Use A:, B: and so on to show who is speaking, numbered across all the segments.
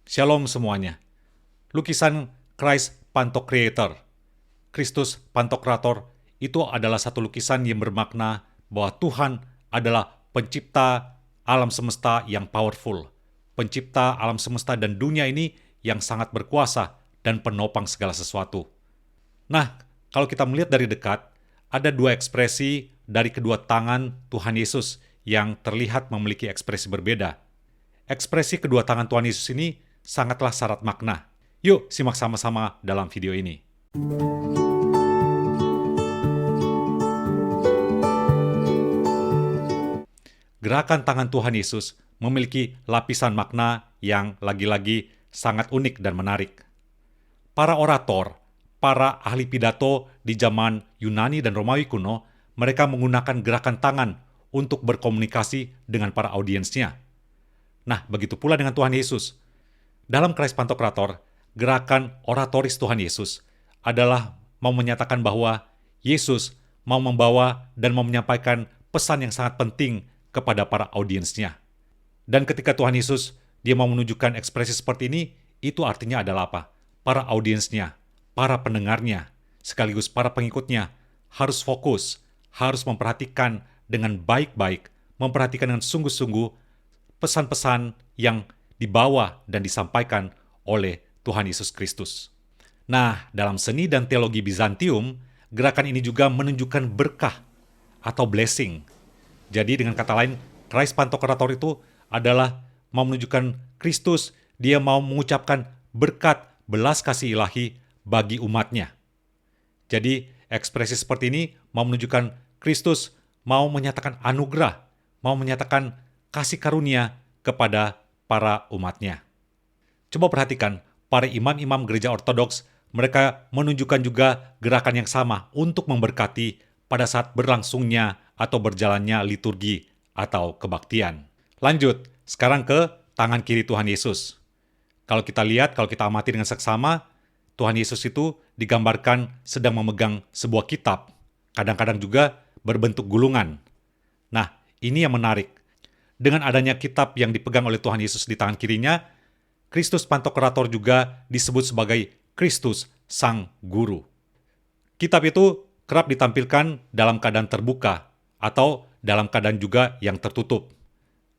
A: Shalom semuanya. Lukisan Christ Pantocrator, Kristus Pantokrator, itu adalah satu lukisan yang bermakna bahwa Tuhan adalah pencipta alam semesta yang powerful, pencipta alam semesta dan dunia ini yang sangat berkuasa dan penopang segala sesuatu. Nah, kalau kita melihat dari dekat, ada dua ekspresi dari kedua tangan Tuhan Yesus yang terlihat memiliki ekspresi berbeda. Ekspresi kedua tangan Tuhan Yesus ini sangatlah syarat makna. Yuk, simak sama-sama dalam video ini. Gerakan tangan Tuhan Yesus memiliki lapisan makna yang lagi-lagi sangat unik dan menarik. Para orator, para ahli pidato di zaman Yunani dan Romawi kuno, mereka menggunakan gerakan tangan untuk berkomunikasi dengan para audiensnya. Nah, begitu pula dengan Tuhan Yesus. Dalam Christ Pantokrator, gerakan oratoris Tuhan Yesus adalah mau menyatakan bahwa Yesus mau membawa dan mau menyampaikan pesan yang sangat penting kepada para audiensnya. Dan ketika Tuhan Yesus, dia mau menunjukkan ekspresi seperti ini, itu artinya adalah apa? Para audiensnya, para pendengarnya, sekaligus para pengikutnya harus fokus, harus memperhatikan dengan baik-baik, memperhatikan dengan sungguh-sungguh pesan-pesan yang dibawa dan disampaikan oleh Tuhan Yesus Kristus. Nah, dalam seni dan teologi Bizantium, gerakan ini juga menunjukkan berkah atau blessing. Jadi dengan kata lain, Christ Pantokrator itu adalah mau menunjukkan Kristus, dia mau mengucapkan berkat belas kasih ilahi bagi umatnya. Jadi ekspresi seperti ini mau menunjukkan Kristus mau menyatakan anugerah, mau menyatakan kasih karunia kepada para umatnya. Coba perhatikan, para imam-imam gereja ortodoks, mereka menunjukkan juga gerakan yang sama untuk memberkati pada saat berlangsungnya atau berjalannya liturgi atau kebaktian. Lanjut, sekarang ke tangan kiri Tuhan Yesus. Kalau kita lihat, kalau kita amati dengan seksama, Tuhan Yesus itu digambarkan sedang memegang sebuah kitab, kadang-kadang juga berbentuk gulungan. Nah, ini yang menarik. Dengan adanya kitab yang dipegang oleh Tuhan Yesus di tangan kirinya, Kristus Pantokrator juga disebut sebagai Kristus Sang Guru. Kitab itu kerap ditampilkan dalam keadaan terbuka atau dalam keadaan juga yang tertutup.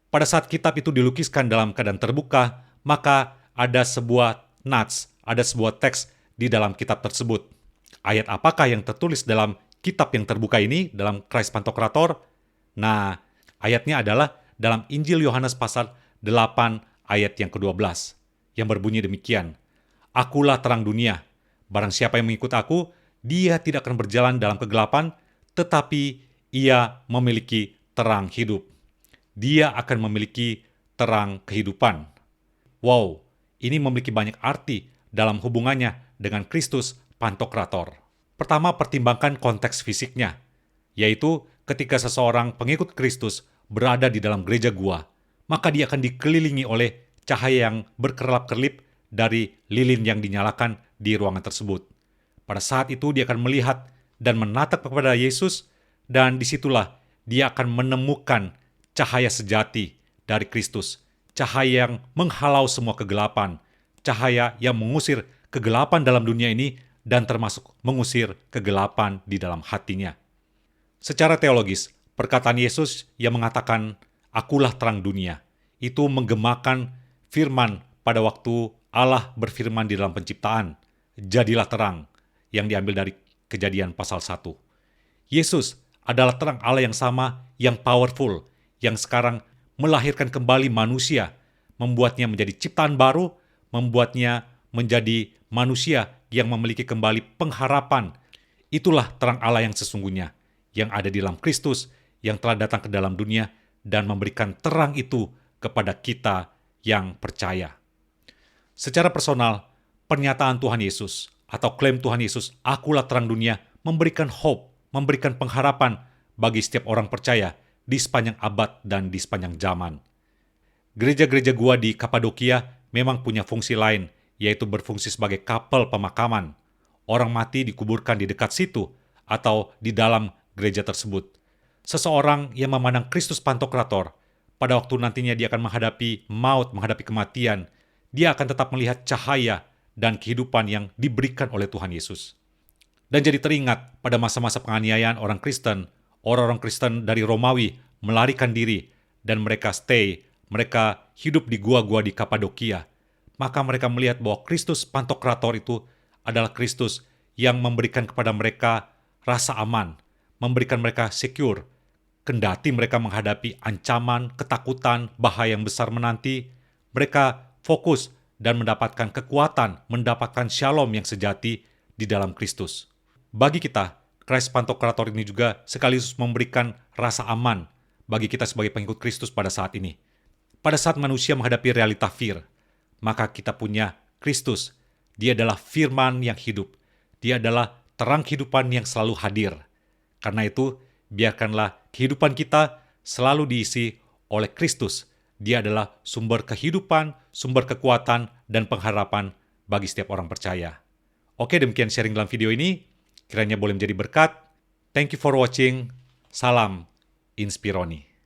A: Pada saat kitab itu dilukiskan dalam keadaan terbuka, maka ada sebuah nats, ada sebuah teks di dalam kitab tersebut. Ayat apakah yang tertulis dalam kitab yang terbuka ini, dalam Christ Pantokrator? Nah, ayatnya adalah dalam Injil Yohanes pasal 8 ayat yang ke-12, yang berbunyi demikian, Akulah terang dunia, barang siapa yang mengikut aku, dia tidak akan berjalan dalam kegelapan, tetapi ia memiliki terang hidup. Dia akan memiliki terang kehidupan. Wow, ini memiliki banyak arti dalam hubungannya dengan Kristus Pantokrator. Pertama, pertimbangkan konteks fisiknya, yaitu ketika seseorang pengikut Kristus berada di dalam gereja gua, maka dia akan dikelilingi oleh cahaya yang berkerlap-kerlip dari lilin yang dinyalakan di ruangan tersebut. Pada saat itu dia akan melihat dan menatap kepada Yesus, dan disitulah dia akan menemukan cahaya sejati dari Kristus, cahaya yang menghalau semua kegelapan, cahaya yang mengusir kegelapan dalam dunia ini dan termasuk mengusir kegelapan di dalam hatinya. Secara teologis, perkataan Yesus yang mengatakan, Akulah terang dunia, itu menggemakan firman pada waktu Allah berfirman di dalam penciptaan, Jadilah terang, yang diambil dari Kejadian pasal 1. Yesus adalah terang Allah yang sama, yang powerful, yang sekarang melahirkan kembali manusia, membuatnya menjadi ciptaan baru, membuatnya menjadi manusia yang memiliki kembali pengharapan. Itulah terang Allah yang sesungguhnya, yang ada di dalam Kristus, yang telah datang ke dalam dunia dan memberikan terang itu kepada kita yang percaya. Secara personal, pernyataan Tuhan Yesus atau klaim Tuhan Yesus, Akulah terang dunia, memberikan hope, memberikan pengharapan bagi setiap orang percaya di sepanjang abad dan di sepanjang zaman. Gereja-gereja gua di Kapadokia memang punya fungsi lain, yaitu berfungsi sebagai kapel pemakaman. Orang mati dikuburkan di dekat situ atau di dalam gereja tersebut. Seseorang yang memandang Kristus Pantokrator, pada waktu nantinya dia akan menghadapi maut, menghadapi kematian, dia akan tetap melihat cahaya dan kehidupan yang diberikan oleh Tuhan Yesus. Dan jadi teringat pada masa-masa penganiayaan orang-orang Kristen dari Romawi melarikan diri dan mereka hidup di gua-gua di Kapadokia. Maka mereka melihat bahwa Kristus Pantokrator itu adalah Kristus yang memberikan kepada mereka rasa aman, memberikan mereka secure. Kendati mereka menghadapi ancaman, ketakutan, bahaya yang besar menanti, mereka fokus dan mendapatkan kekuatan, mendapatkan shalom yang sejati di dalam Kristus. Bagi kita, Christ Pantokrator ini juga sekaligus memberikan rasa aman bagi kita sebagai pengikut Kristus pada saat ini. Pada saat manusia menghadapi realita fear, maka kita punya Kristus. Dia adalah firman yang hidup. Dia adalah terang kehidupan yang selalu hadir. Karena itu, biarkanlah kehidupan kita selalu diisi oleh Kristus. Dia adalah sumber kehidupan, sumber kekuatan, dan pengharapan bagi setiap orang percaya. Oke, demikian sharing dalam video ini. Kiranya boleh menjadi berkat. Thank you for watching. Salam Inspironi.